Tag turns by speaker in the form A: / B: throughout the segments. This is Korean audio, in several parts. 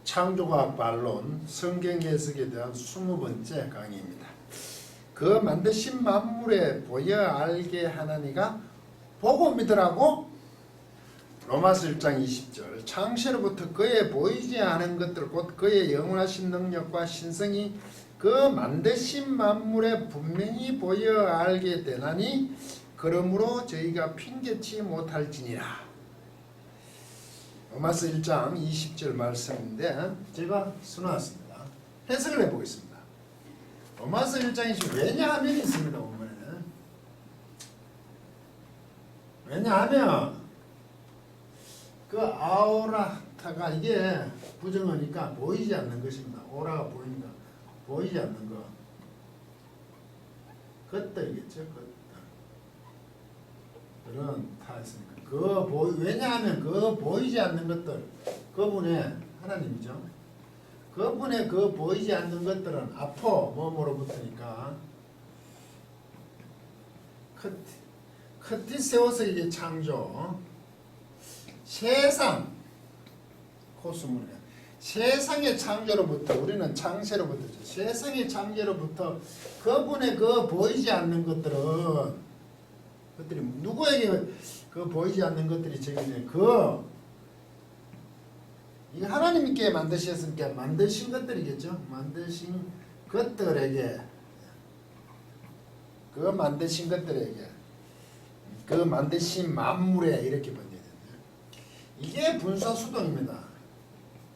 A: 창조과학 반론 성경 해석에 대한 20번째 강의입니다. 그 만드신 만물에 보여 알게 하나니가 보고 믿으라고. 로마서 1장 20절 창세로부터 그의 보이지 않은 것들 곧 그의 영원하신 능력과 신성이 그 만드신 만물에 분명히 보여 알게 되나니 그러므로 저희가 핑계치 못할지니라. 로마서 1장 20절 말씀인데 제가 써놨습니다. 해석을 해보겠습니다. 로마서 1장 20절 왜냐하면 있습니다. 보면은 왜냐하면 그 아오라타가 이게 부정어니까 보이지 않는 것입니다. 오라가 보이니까 보이지 않는 거 것들이겠죠. 것들은 다 있으니까 왜냐하면 그 보이지 않는 것들 그분의 하나님이죠. 그분의 그 보이지 않는 것들은 아포 뭐뭐로부터니까 크티세오스 이게 창조 세상 코스모니까 세상의 창조로부터 우리는 창세로부터 세상의 창조로부터 그분의 그 보이지 않는 것들은 것들이 누구에게 그 보이지 않는 것들이 저기네 이 하나님께 만드셨으니까 만드신 것들이겠죠. 만드신 것들에게 그 만드신 것들에게 그 만드신 만물에 이렇게 번역이 됩니다. 이게 분사 수동입니다.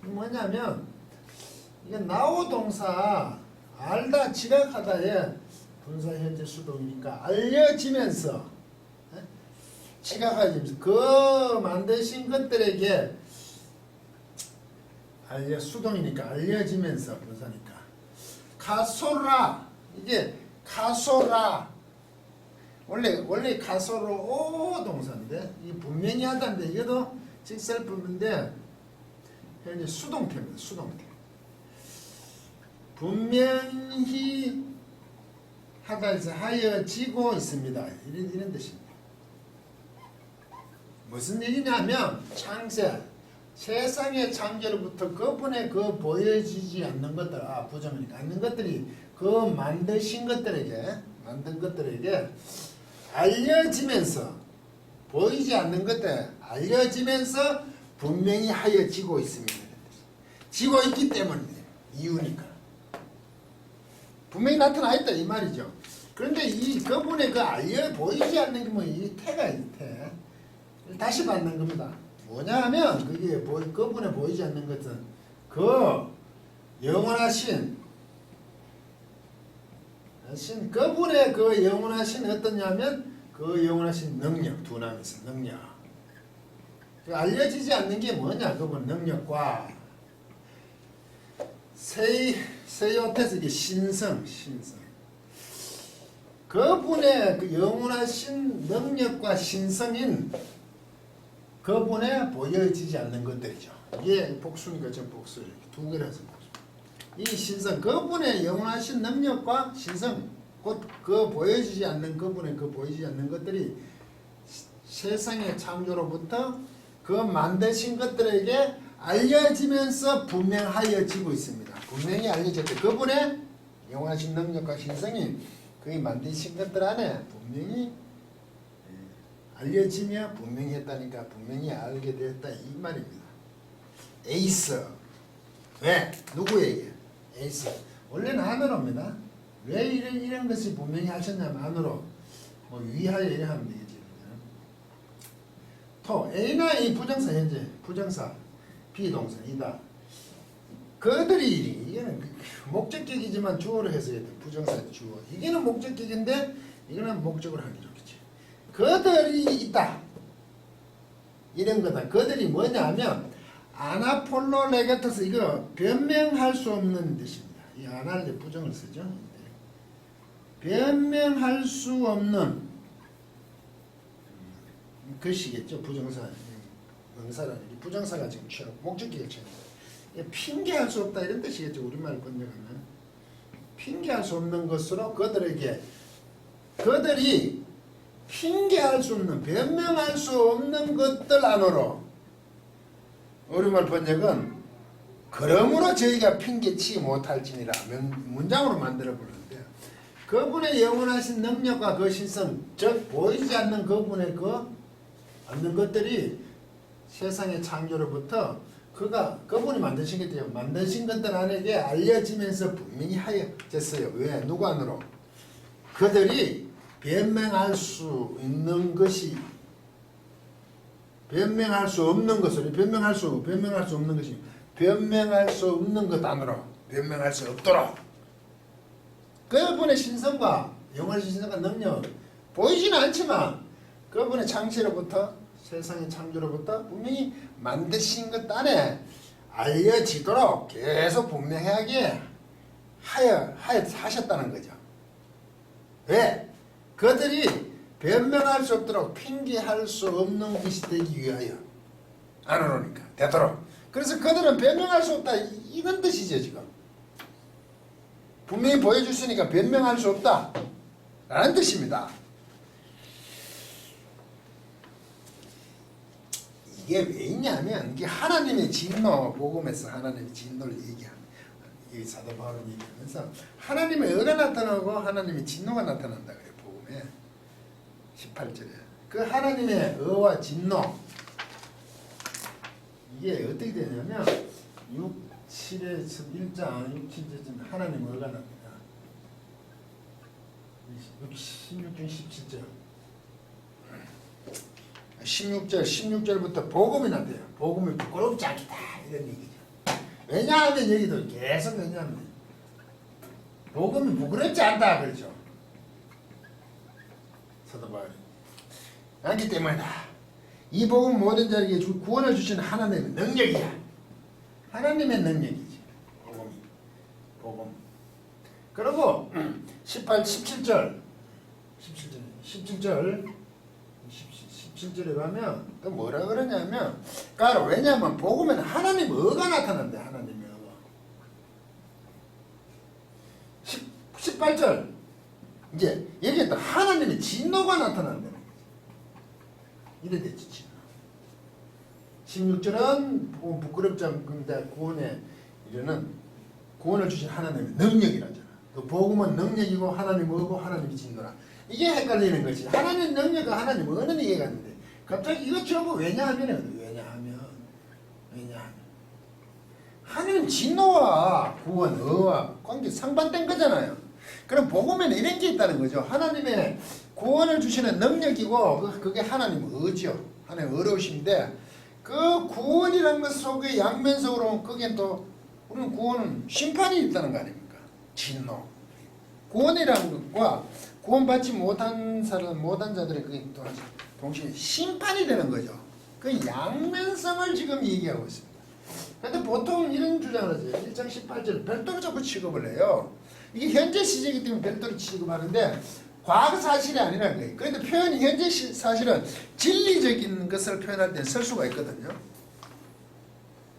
A: 뭐냐면 이게 나오 동사 알다 지각하다의 분사 현재 수동이니까 알려지면서 지각하면서 그 만드신 것들에게 수동이니까 알려지면서 분사니까 가소라 이게 가소라 원래 가소로 오 동사인데 이 분명히 하다인데 이것도 직설품인데 현재 수동태입니다. 수동태 분명히 하다에서 하여지고 있습니다. 이런 뜻입니다. 무슨 얘기냐면 창세 세상의 창조로부터 그분의 그 보여지지 않는 것들 부정이니까 않는 것들이 그 만든 것들에게 알려지면서 보이지 않는 것들 알려지면서 분명히 하여지고 있습니다. 지고 있기 때문에 이유니까 분명히 나타나 있다 이 말이죠. 그런데 이 그분의 그 알려 보이지 않는 게 뭐 이 태가 이 태. 다시 받는 겁니다. 뭐냐 하면 그게 그분에 보이지 않는 것은 그 영원하신 그분의 그 영원하신 어떠냐면 그 영원하신 능력 두 남에서 능력 그 알려지지 않는 게 뭐냐 그분 능력과 세요테스 이게 신성 그분의 그 영원하신 능력과 신성인 그분에 보여지지 않는 것들이죠. 이게 복수니까 전 복수 두 개라서 복수. 이 신성 그분의 영원하신 능력과 신성 곧 그 보여지지 않는 그분의 그 보이지 않는 것들이 세상의 창조로부터 그 만드신 것들에게 알려지면서 분명하여지고 있습니다. 분명히 알려졌대. 그분의 영원하신 능력과 신성이 그의 만드신 것들 안에 분명히 알려지며 분명히 했다니까 분명히 알게 되었다 이 말입니다. 에이스 왜? 누구에게? 에이스 원래는 안으로입니다. 왜 이런 것이 분명히 하셨냐면 안으로 뭐 위하여 이래 하면 되겠지. 토 A나 이 부정사 현재 부정사 비동사이다. 그들이 이게는 목적격이지만 주어로 해석해야 돼. 부정사 주어 이게는 목적격인데 이거는 목적으로 하기 좋겠지. 그들이 있다. 이런 거다. 그들이 뭐냐 하면 아나폴로레게터스 이거 변명할 수 없는 뜻입니다. 이 아나를 부정을 쓰죠. 변명할 수 없는 것이겠죠. 부정사 명사라는 부정사가 지금 취하고 목적격을 취하고 핑계할 수 없다 이런 뜻이겠죠. 우리말 번역하면 핑계할 수 없는 것으로 그들이 핑계할 수 없는 변명할 수 없는 것들 안으로 우리말 번역은 그러므로 저희가 핑계치 못할지니라 문장으로 만들어 보는데 그분의 영원하신 능력과 그 신성 즉 보이지 않는 그분의 않는 것들이 세상의 창조로부터 그분이 만드신 것들이요 만드신 것들 안에게 알려지면서 분명히 하여졌어요. 왜? 누구 안으로? 그들이 변명할 수 있는 것이 변명할 수 없는 것을 변명할 수 없는 것이 변명할 수 없는 것 안으로 변명할 수 없도록 그분의 신성과 영원하신 신성과 능력 보이지는 않지만 그분의 창시로부터 세상의 창조로부터 분명히 만드신 것 안에 알려지도록 계속 분명하게 하셨다는 거죠. 왜? 그들이 변명할 수 없도록 핑계할 수 없는 것이 되기 위하여 안 오르니까 되도록. 그래서 그들은 변명할 수 없다 이건 뜻이죠. 지금 분명히 보여줬으니까 변명할 수 없다 라는 뜻입니다. 이게 왜 있냐면 이게 하나님의 진노 복음에서 하나님의 진노를 얘기합니다. 이 사도 바울은 얘기하면서 하나님의 의가 나타나고 하나님의 진노가 나타난다 그래요. 복음에 18절에 그 하나님의 의와 진노 이게 어떻게 되냐면 6, 7에서 1장 6, 7절쯤 하나님의 의가 납니다. 16절 17절 16절부터 복음이 나대요. 복음이 부끄럽지 않겠다 이런 얘기죠. 왜냐하면 여기도 계속 왜냐하면 복음이 부끄럽지 않다 그러죠. 사도 바울이 않기 때문이다. 이 복음 모든 자에게 구원을 주시는 하나님의 능력이야. 하나님의 능력이지. 복음. 그리고 17절 17절에 가면 또 뭐라 그러냐면 그러니까 왜냐하면 복음에는 하나님의 의가 나타난대. 하나님의 의가 18절 이제 여기에 또 하나님의 진노가 나타난다는 거죠. 이래 됐지 진노. 16절은 부끄럽지 않은데 구원에 이르는 구원을 주신 하나님의 능력이라잖아. 그 복음은 능력이고 하나님의 의고 하나님의 진노라. 이게 헷갈리는 것이 하나님 능력과 하나님 의는 이해가 안 돼. 갑자기 이것 전부 왜냐하면 하나님 진노와 구원 의와 관계 상반된 거잖아요. 그럼 복음에는 이런 게 있다는 거죠. 하나님의 구원을 주시는 능력이고 그게 하나님의 의죠. 하나님의 의로우신데 그 구원이라는 것 속에 양면적으로 거기엔 또 우리는 구원은 심판이 있다는 거 아닙니까? 진노. 구원이라는 것과 구원받지 못한 자들의 그게 또 동시에 심판이 되는 거죠. 그 양면성을 지금 얘기하고 있습니다. 그런데 보통 이런 주장을 하세요. 1장 18절 별도로 자꾸 취급을 해요. 이게 현재 시제이기 때문에 별도로 취급하는데 과거 사실이 아니라는 거예요. 그런데 표현이 현재 사실은 진리적인 것을 표현할 때 쓸 수가 있거든요.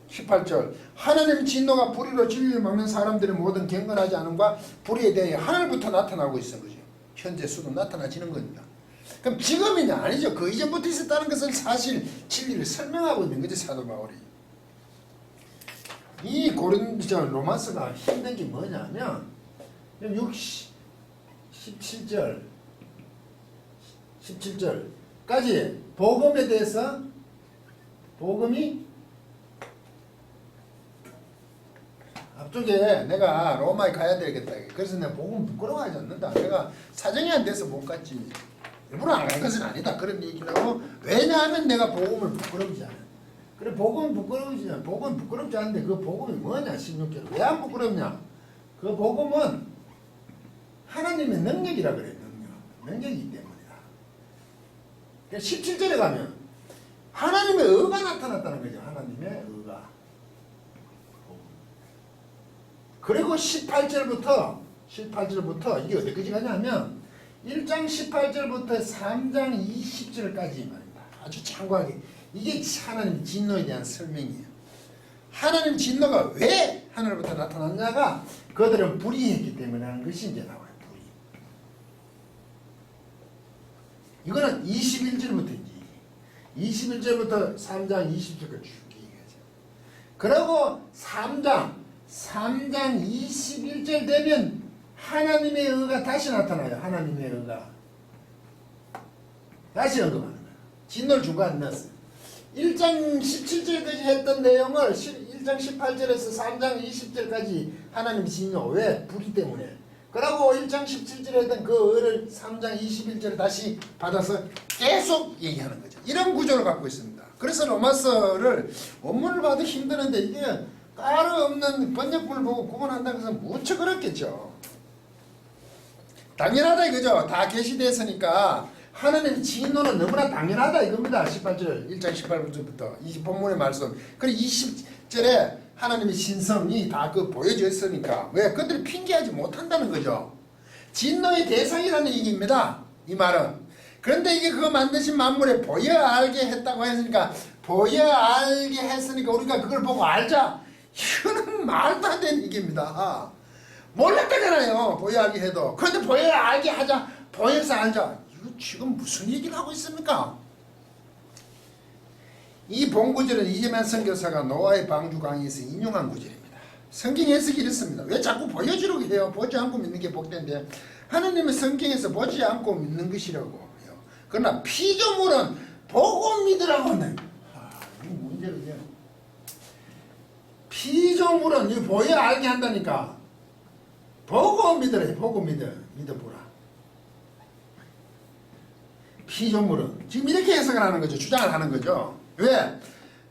A: 18절 하나님 진노가 불의로 진리를 막는 사람들의 모든 경건하지 않음과 불의에 대해 하늘부터 나타나고 있는 거죠. 현재 수도 나타나지는 겁니다. 그럼 지금이냐? 아니죠. 그 이전부터 있었다는 것은 사실 진리를 설명하고 있는 거죠. 사도 바울이. 이 로마서가 힘든 게 뭐냐면 17절까지 복음에 대해서 복음이 앞쪽에 내가 로마에 가야 되겠다. 그래서 내가 복음 부끄러워하지 않는다. 내가 사정이 안 돼서 못 갔지. 일부러 안 간 것은 아니다. 그런 얘기를 하고 왜냐하면 내가 복음을 부끄럽지 않아. 그래 복음은 부끄럽지 않아. 복음은 부끄럽지 않은데 그 복음이 뭐냐 16절. 왜 안 부끄럽냐. 그 복음은 하나님의 능력이라 그래. 능력이기 때문이다. 그러니까 17절에 가면 하나님의 의가 나타났다는 거죠. 하나님의 의가. 그리고 18절부터 이게 어디까지 가냐면 1장 18절부터 3장 20절까지 말입니다. 아주 장구하게 이게 하나님 진노에 대한 설명이에요. 하나님 진노가 왜 하늘부터 나타났냐가 그들은 불의했기 때문에 하는 것이 이제 나와요. 이거는 21절부터인지 21절부터 3장 20절까지 쭉 얘기하죠. 그리고 3장 3장 21절 되면 하나님의 의가 다시 나타나요. 하나님의 의가 다시 언급하는 거예요. 진노를 중간에 넣었어요. 1장 17절까지 했던 내용을 1장 18절에서 3장 20절까지 하나님 진노. 왜? 불의 때문에. 그러고 1장 17절에 했던 그 의를 3장 21절에 다시 받아서 계속 얘기하는 거죠. 이런 구조를 갖고 있습니다. 그래서 로마서를 원문을 봐도 힘드는데 이게 따로 없는 번역본을 보고 구분한다는 것은 무척 어렵겠죠. 당연하다 이거죠. 다 계시됐으니까 하나님의 진노는 너무나 당연하다 이겁니다. 18절 1장 18절부터 이 본문의 말씀. 그리고 20절에 하나님의 신성이 다 그 보여져 있으니까 왜? 그들이 핑계하지 못한다는 거죠. 진노의 대상이라는 얘기입니다. 이 말은. 그런데 이게 그거 만드신 만물에 보여 알게 했다고 했으니까 보여 알게 했으니까 우리가 그걸 보고 알자. 이거는 말도 안 되는 얘기입니다. 몰랐다잖아요. 보여 알게 해도. 그런데 보여 알게 하자. 보여서 알자. 이거 지금 무슨 얘기를 하고 있습니까? 이 본구절은 이재만 선교사가 노아의 방주 강의에서 인용한 구절입니다. 성경 해석이 이렇습니다. 왜 자꾸 보여주려고 해요? 보지 않고 믿는 게 복된데 하나님은 성경에서 보지 않고 믿는 것이라고 해요. 그러나 피조물은 보고 믿으라고 한다. 이 문제는요. 피조물은 이 보여 알게 한다니까. 보고 믿으래. 보고 믿어보라. 피조물은 지금 이렇게 해석을 하는 거죠. 주장을 하는 거죠. 왜?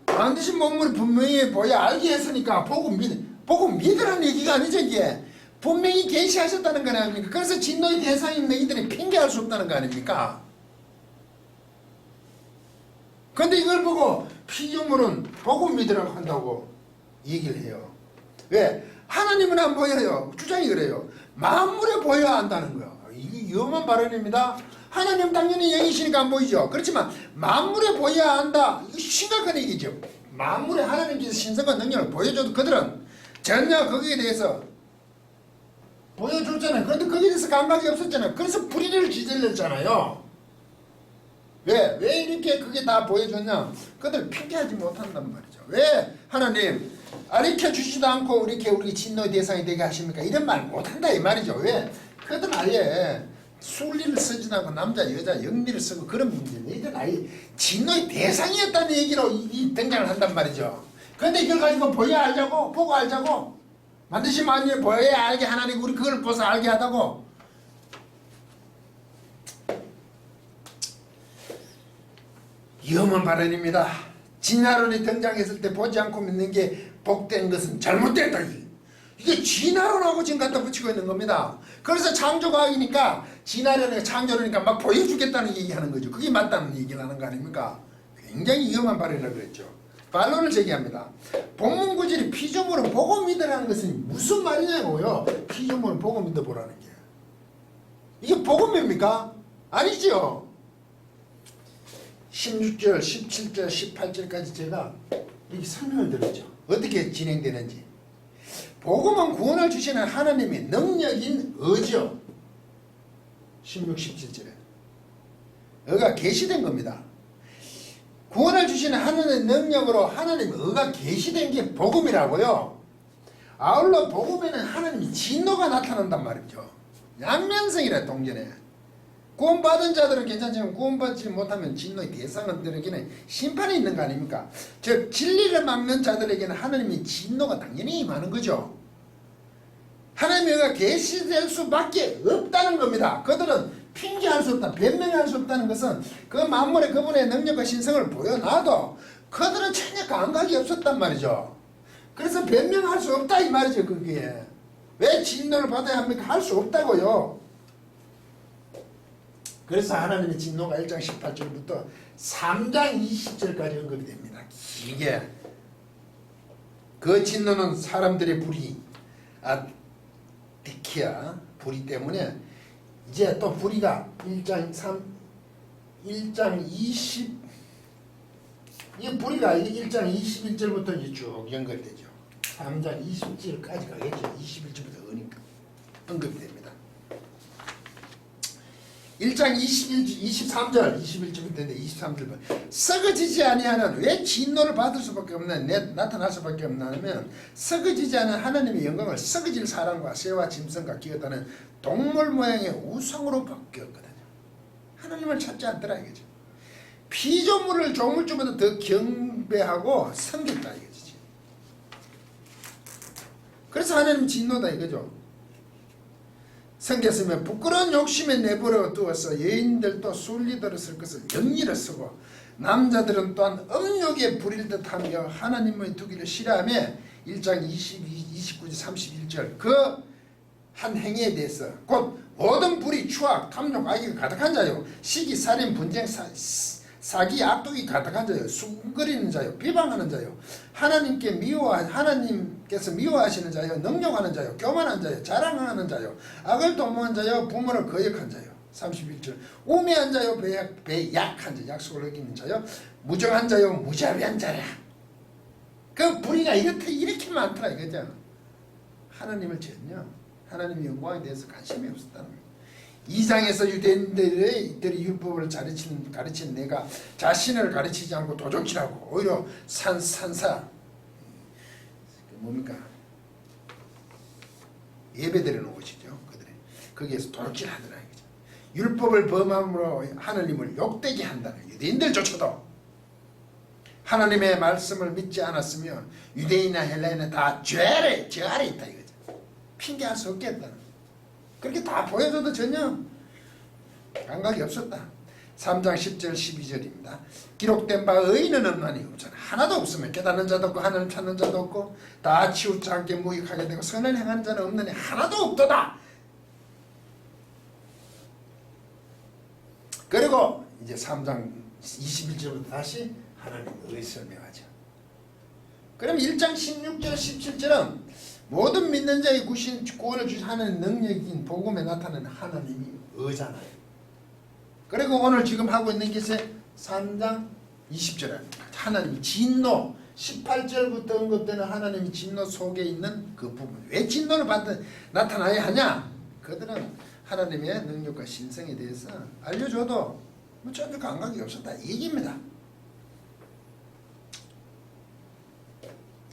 A: 만드신 몸을 분명히 보여 알게 했으니까 보고 믿으라는 얘기가 아니죠. 이게 분명히 계시하셨다는 거 아닙니까? 그래서 진노의 대상인 너희들이 핑계할 수 없다는 거 아닙니까? 그런데 이걸 보고 피조물은 보고 믿으라고 한다고 얘기를 해요. 왜? 하나님은 안 보여요. 주장이 그래요. 만물에 보여야 한다는 거예요. 이게 위험한 발언입니다. 하나님 당연히 영이시니까 안 보이죠. 그렇지만 만물에 보여야 한다. 이거 심각한 얘기죠. 만물에 하나님께서 신성과 능력을 보여줘도 그들은 전혀 거기에 대해서 보여줬잖아요. 그런데 거기에 대해서 감각이 없었잖아요. 그래서 불의를 저질렀잖아요. 왜 이렇게 그게 다 보여줬냐? 그들 핑계하지 못한단 말이죠. 왜 하나님 가르쳐 주지도 않고 이렇게 우리 진노의 대상이 되게 하십니까? 이런 말 못한다 이 말이죠. 왜? 그들은 아예 순리를 쓰지도 않고 남자 여자 영리를 쓰고 그런 문제. 너희들 아예 진노의 대상이었다는 얘기로 이 등장을 한단 말이죠. 그런데 이걸 가지고 보여 알자고 보고 알자고 만드신 만일 보여 알게 하나님 우리 그걸 보서 알게 하다고. 위험한 발언입니다. 진화론이 등장했을 때 보지 않고 믿는 게 복된 것은 잘못됐다. 이게 진화론하고 지금 갖다 붙이고 있는 겁니다. 그래서 창조과학이니까 진화론이니까 창조론이니까 막 보여주겠다는 얘기하는 거죠. 그게 맞다는 얘기를 하는 거 아닙니까? 굉장히 위험한 발언이라고 그랬죠. 반론을 제기합니다. 본문 구절이 피조물은 보고 믿으라는 것은 무슨 말이냐고요. 피조물은 보고 믿어보라는 게. 이게 보고 믿습니까? 아니죠. 16절, 17절, 18절까지 제가 이렇게 설명을 드렸죠. 어떻게 진행되는지. 복음은 구원을 주시는 하나님의 능력인 의죠. 16, 17절에. 의가 계시된 겁니다. 구원을 주시는 하나님의 능력으로 하나님의 의가 계시된 게 복음이라고요. 아울러 복음에는 하나님의 진노가 나타난단 말이죠. 양면성이라 동전에. 구원받은 자들은 괜찮지만 구원받지 못하면 진노의 대상들에게는 심판이 있는 거 아닙니까? 즉 진리를 막는 자들에게는 하나님의 진노가 당연히 임하는 거죠. 하나님의 의가 계시될 수밖에 없다는 겁니다. 그들은 핑계할 수 없다, 변명할 수 없다는 것은 그 만물의 그분의 능력과 신성을 보여놔도 그들은 전혀 감각이 없었단 말이죠. 그래서 변명할 수 없다 이 말이죠. 그게 왜 진노를 받아야 합니까? 할 수 없다고요. 그래서 하나님의 진노가 1장 18절부터 3장 20절까지 언급이 됩니다. 길게. 그 진노는 사람들의 불의, 디키아, 불의 때문에 이제 또 불의가 1장 20, 이 불의가 1장 21절부터 이제 쭉 연결되죠. 3장 20절까지 가겠죠. 21절부터 언급이 됩니다. 1장 23절 21절부터 23절 썩어지지 아니하는 왜 진노를 받을 수밖에 없는 나타날 수밖에 없냐면 썩어지지 않은 하나님의 영광을 썩어질 사람과 새와 짐승과 기어다는 동물 모양의 우상으로 바뀌었거든요. 하나님을 찾지 않더라 이거죠. 피조물을 조물주보다 더 경배하고 섬겼다 이거지. 그래서 하나님 진노다 이거죠. 섬겼으면 부끄러운 욕심에 내버려 두어서 여인들도 순리들었을 것을 영리를 쓰고 남자들은 또한 음욕에 부릴 듯하며 하나님의 두기를 싫어하며 1장 29절 31절 그 한 행위에 대해서 곧 모든 불의 추악 탐욕 악의가 가득한 자요 시기 살인 분쟁 사기 악독이 가득한 자요 수군거리는 자요 비방하는 자요 하나님께서 미워하시는 자요 능욕하는 자요 교만한 자요 자랑하는 자요 악을 도모한 자요 부모를 거역한 자요 31절 우매한 자요 배약한 자 약속을 어기는 자요 무정한 자요 무자비한 자야. 그 불의가 이렇게 많더라 이거죠. 하나님을 전혀 하나님의 영광에 대해서 관심이 없었다는 거예요. 2장에서 유대인들이 율법을 가르치는 내가 자신을 가르치지 않고 도적질하고 오히려 산사 뭡니까 예배드리는 곳이죠. 그들이 거기에서 도적질하더라 이거죠. 율법을 범함으로 하나님을 욕되게 한다는 유대인들조차도 하나님의 말씀을 믿지 않았으며 유대인이나 헬라인은 다 죄 아래 있다 이거죠. 핑계할 수 없겠다. 그렇게 다 보여줘도 전혀 감각이 없었다. 3장 10절 12절입니다. 기록된 바 의인은 없나니 없잖아. 하나도 없으면 깨닫는 자도 없고 하나님 찾는 자도 없고 다 치우지 않게 무익하게 되고 선을 행하는 자는 없느니 하나도 없도다. 그리고 이제 3장 21절부터 다시 하나님의 의 설명하죠. 그럼 1장 16절 17절은 모든 믿는 자의 구원을 주신 하나님의 능력인 복음에 나타나는 하나님이 의잖아요. 그리고 오늘 지금 하고 있는 것에 3장 20절에 하나님이 진노 18절부터 언급되는 하나님이 진노 속에 있는 그 부분 왜 진노를 나타나야 하냐. 그들은 하나님의 능력과 신성에 대해서 알려줘도 전혀 감각이 없었다 이 얘기입니다.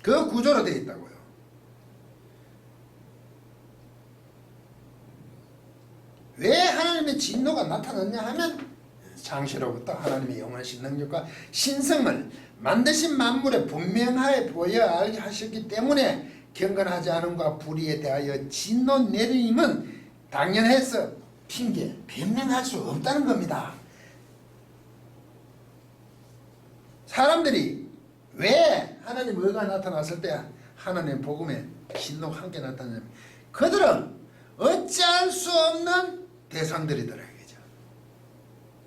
A: 그 구조로 되어 있다고요. 왜 하나님의 진노가 나타났냐 하면 창세로부터 하나님의 영원하신 능력과 신성을 만드신 만물에 분명하게 보여 알게 하셨기 때문에 경건하지 않음과 불의에 대하여 진노 내림은 당연해서 핑계 변명할 수 없다는 겁니다. 사람들이 왜 하나님 의가 나타났을 때 하나님 복음에 진노가 함께 나타나냐면 그들은 어찌할 수 없는 대상들이더라 이거죠.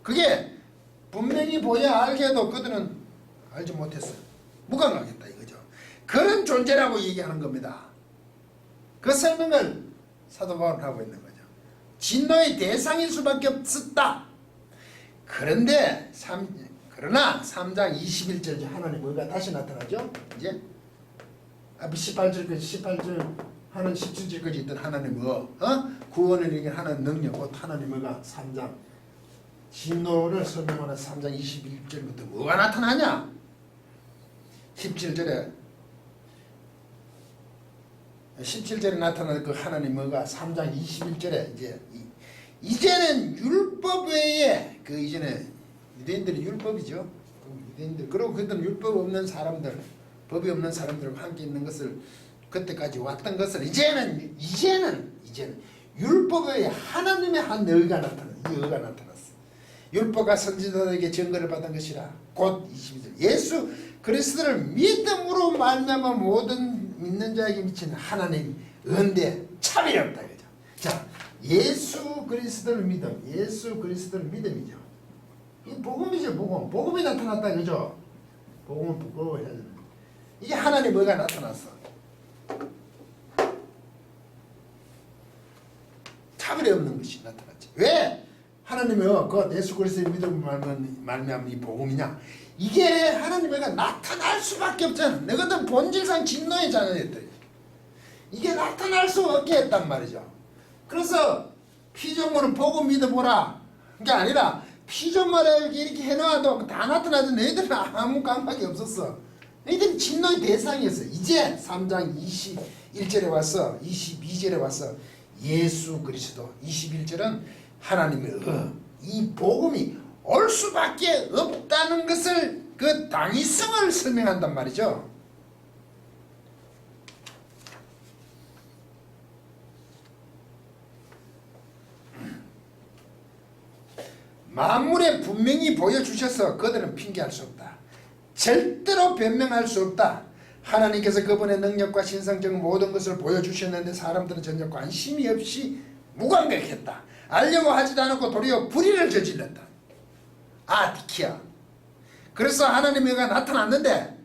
A: 그게 분명히 보여 알게도 그들은 알지 못했어요. 무감각했다 이거죠. 그런 존재라고 얘기하는 겁니다. 그 설명을 사도 바울은 하고 있는 거죠. 진노의 대상일 수밖에 없었다. 그러나 3장 21절 하나님 뭐가 다시 나타나죠. 이제 앞에 18절 하는 17절까지 있던 하나님 구원을 이루게 하는 능력 곧 하나님 뭐가 3장 진노를 설명하는 3장 21절부터 뭐가 나타나냐. 17절에 나타나는 그 하나님 뭐가 3장 21절에 이제는 율법 외에 그 이전에 유대인들이 율법이죠. 유대인들 그리고 그들은 율법 없는 사람들 법이 없는 사람들과 함께 있는 것을 그때까지 왔던 것을 이제는 율법 외에 하나님의 한 의가 나타났어. 율법과 선지자들에게 증거를 받은 것이라 곧 22절 예수 그리스도를 믿음으로 말미암아 모든 믿는 자에게 미치는 하나님 은혜 차별이 없다 이거죠. 자, 예수 그리스도를 믿음이죠. 이 복음이죠. 복음이 나타났다 그죠. 복음은 부끄러워해야 되는 이게 하나님 뭐가 나타났어. 차별이 없는 것이 나타났지. 왜 하나님이 그 예수 그리스도의 믿음을 말미암은 이 복음이냐. 이게 하나님의 나타날 수밖에 없잖아. 너희들은 본질상 진노의 자녀였다. 이게 나타날 수 없게 했단 말이죠. 그래서 피조물은 보고 믿어보라. 그게 아니라 피조물을 이렇게 해놔도 다 나타나도 너희들은 아무 감각이 없었어. 너희들은 진노의 대상이었어. 이제 3장 21절에 와서 22절에 와서 예수 그리스도, 21절은 하나님의 이 복음이 올 수밖에 없다는 것을 그 당위성을 설명한단 말이죠. 만물에 분명히 보여주셔서 그들은 핑계할 수 없다. 절대로 변명할 수 없다. 하나님께서 그분의 능력과 신성적 모든 것을 보여주셨는데 사람들은 전혀 관심이 없이 무감각했다. 알려고 하지도 않았고 도리어 불의를 저질렀다. 아디키야. 그래서 하나님의 의가 나타났는데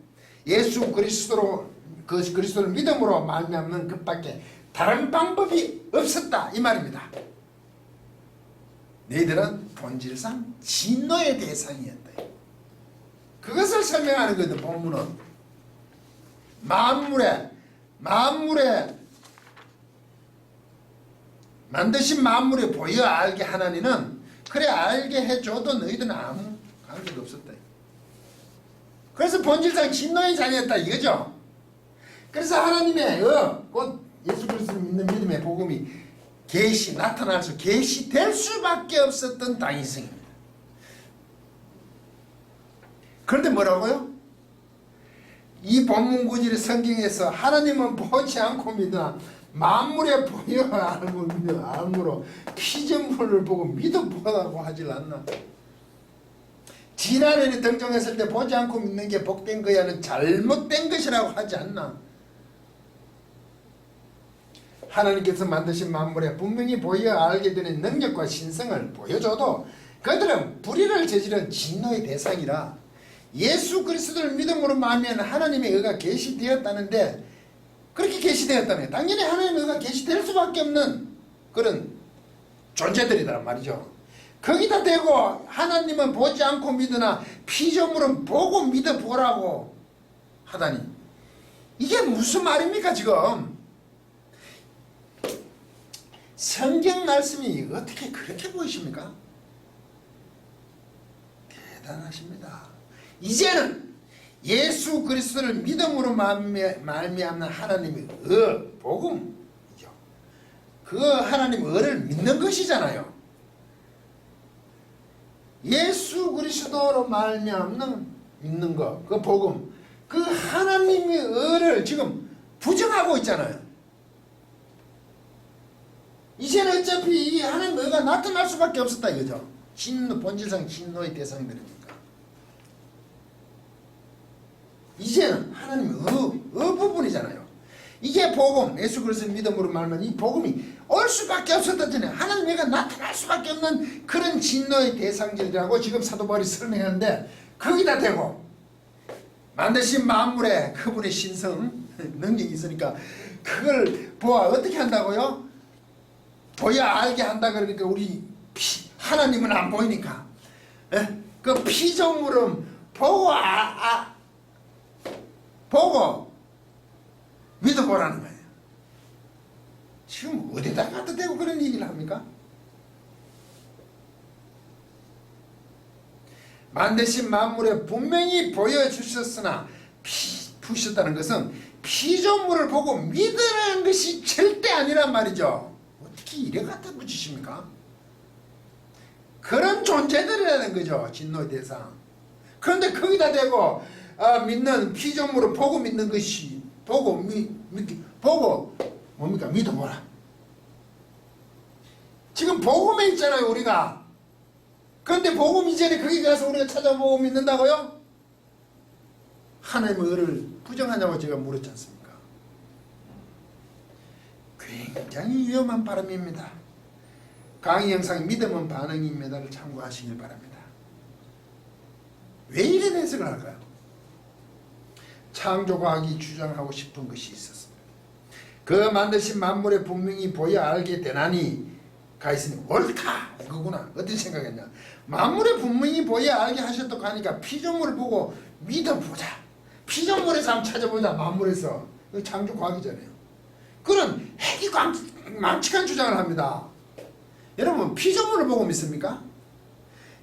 A: 예수 그리스도로 그 그리스도를 믿음으로 말미암는 것밖에 다른 방법이 없었다 이 말입니다. 너희들은 본질상 진노의 대상이었다. 그것을 설명하는 거거든. 본문은 만물에 만드신 만물에 보여 알게 하나니는 그래 알게 해줘도 너희들은 아무 관계가 없었다. 그래서 본질상 진노의 자녀였다 이거죠. 그래서 하나님의 곧 예수 그리스도를 믿는 믿음의 복음이 계시될 수밖에 없었던 당위성입니다. 그런데 뭐라고요? 이 본문 구절의 성경에서 하나님은 보지 않고 믿으나 만물에 보여 알고 믿어 알므로 피조물을 보고 믿어 보라고 하질 않나. 지난해에 등장했을 때 보지 않고 믿는 게 복된 거야는 잘못된 것이라고 하지 않나. 하나님께서 만드신 만물에 분명히 보여 알게 되는 능력과 신성을 보여줘도 그들은 불의를 저지른 진노의 대상이라 예수 그리스도를 믿음으로 말미암아 하나님의 의가 계시되었다는데 그렇게 계시되었다면 당연히 하나님의 의가 계시될 수밖에 없는 그런 존재들이란 말이죠. 거기다 대고 하나님은 보지 않고 믿으나 피조물은 보고 믿어보라고 하다니 이게 무슨 말입니까 지금? 성경 말씀이 어떻게 그렇게 보이십니까? 대단하십니다. 이제는 예수 그리스도를 믿음으로 말미암는 하나님의 복음이죠. 그 하나님의 의를 믿는 것이잖아요. 예수 그리스도로 말미암는 믿는 것, 그 복음, 그 하나님의 의를 지금 부정하고 있잖아요. 이제는 어차피 이 하나님의 의가 나타날 수밖에 없었다 이거죠. 본질상 진노의 대상들이니까. 이제는 하나님의 의 부분이잖아요. 이게 복음, 예수 그리스도 믿음으로 말하면 이 복음이 올 수밖에 없었다잖아요. 하나님의 의가 나타날 수밖에 없는 그런 진노의 대상들이라고 지금 사도 바울이 설명하는데 거기다 대고 만드신 만물에 그분의 신성, 능력이 있으니까 그걸 보아 어떻게 한다고요? 보야 알게 한다 그러니까 우리 하나님은 안 보이니까 그 피조물은 보고 믿어보라는 거예요. 지금 어디다 갖다 대고 그런 얘기를 합니까? 만드신 만물에 분명히 보여주셨으나 부셨다는 것은 피조물을 보고 믿으라는 것이 절대 아니란 말이죠. 어떻게 이래 갖다 붙이십니까? 그런 존재들이라는 거죠. 진노의 대상. 그런데 거기다 대고 믿는 피조물을 보고 믿는 것이 보고 뭡니까? 믿어보라. 지금 복음에 있잖아요 우리가. 그런데 복음 이전에 거기 가서 우리가 찾아보고 믿는다고요? 하나님의 의를 부정하냐고 제가 물었지 않습니까? 굉장히 위험한 발음입니다. 강의 영상 믿음은 반응입니다를 참고하시길 바랍니다. 왜 이런 해석을 할까요? 창조과학이 주장하고 싶은 것이 있었습니다. 그 만드신 만물에 분명히 보여 알게 되나니 가 있으니 옳다 이거구나. 어떻게 생각했냐? 만물에 분명히 보여 알게 하셨다고 하니까 피조물을 보고 믿어보자. 피조물에서 한번 찾아보자. 만물에서. 이거 창조과학이잖아요. 그런 핵이 망측한 주장을 합니다. 여러분 피조물을 보고 믿습니까?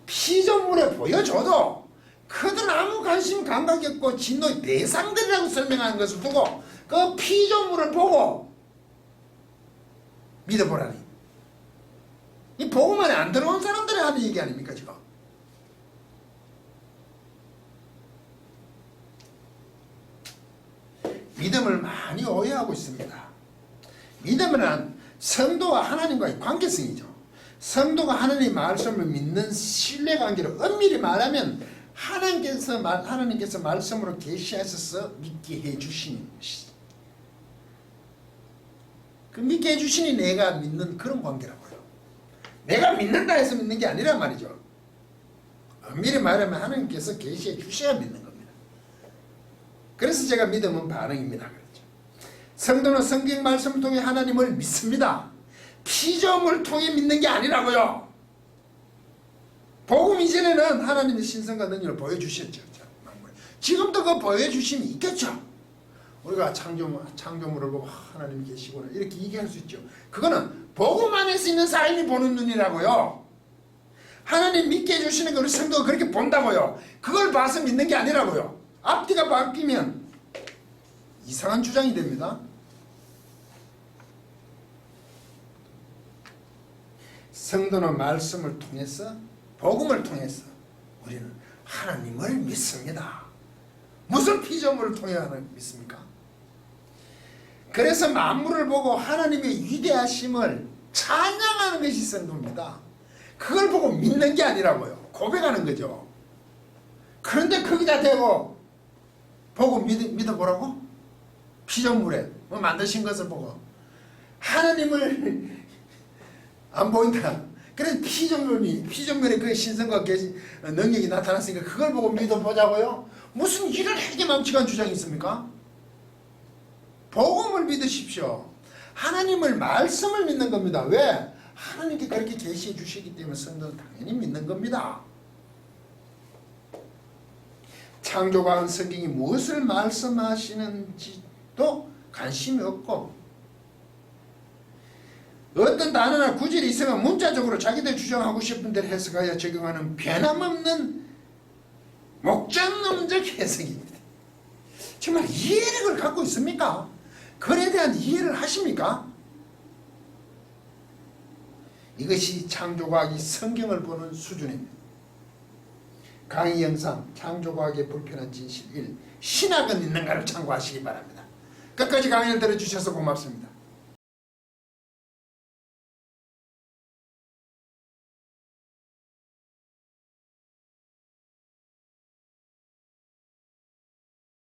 A: 피조물에 보여줘도 그들은 아무 관심 감각이 없고 진노의 대상들이라고 설명하는 것을 두고 그 피조물을 보고 믿어보라니. 이 복음 안에 안 들어온 사람들이 하는 얘기 아닙니까 지금. 믿음을 많이 오해하고 있습니다. 믿음은 성도와 하나님과의 관계성이죠. 성도가 하나님의 말씀을 믿는 신뢰관계로 엄밀히 말하면 하나님께서 말씀으로 계시하셔서 믿게 해주시는 것이죠. 그 믿게 해주시니 내가 믿는 그런 관계라고요. 내가 믿는다 해서 믿는 게 아니란 말이죠. 엄밀히 말하면 하나님께서 계시해 주셔야 믿는 겁니다. 그래서 제가 믿음은 반응입니다. 그렇죠. 성도는 성경 말씀을 통해 하나님을 믿습니다. 피조물을 통해 믿는 게 아니라고요. 복음 이전에는 하나님의 신성과 능력을 보여주셨죠. 지금도 그 보여주심이 있겠죠. 우리가 창조물을 보고 하나님이 계시구나 이렇게 얘기할 수 있죠. 그거는 복음 안에서 있는 사람이 보는 눈이라고요. 하나님 믿게 해주시는 걸 성도가 그렇게 본다고요. 그걸 봐서 믿는 게 아니라고요. 앞뒤가 바뀌면 이상한 주장이 됩니다. 성도는 말씀을 통해서 복음을 통해서 우리는 하나님을 믿습니다. 무슨 피조물을 통해 하나님을 믿습니까? 그래서 만물을 보고 하나님의 위대하심을 찬양하는 것이 성도입니다. 그걸 보고 믿는 게 아니라고요. 고백하는 거죠. 그런데 거기다 대고 보고 믿어보라고? 피조물에 만드신 것을 보고 하나님을 안 보인다. 그래서 피조물의 그 신성과 능력이 나타났으니까 그걸 보고 믿어보자고요? 무슨 이런 해괴망측한 주장이 있습니까? 복음을 믿으십시오. 하나님을 말씀을 믿는 겁니다. 왜? 하나님께 그렇게 계시해 주시기 때문에 성도는 당연히 믿는 겁니다. 창조과학은 성경이 무엇을 말씀하시는지도 관심이 없고 어떤 단어나 구절이 있으면 문자적으로 자기들 주장하고 싶은 대로 해석하여 적용하는 변함없는 목적론적 해석입니다. 정말 이해력을 갖고 있습니까? 글에 대한 이해를 하십니까? 이것이 창조과학이 성경을 보는 수준입니다. 강의 영상 창조과학의 불편한 진실 1 신학은 있는가를 참고하시기 바랍니다. 끝까지 강의를 들어주셔서 고맙습니다.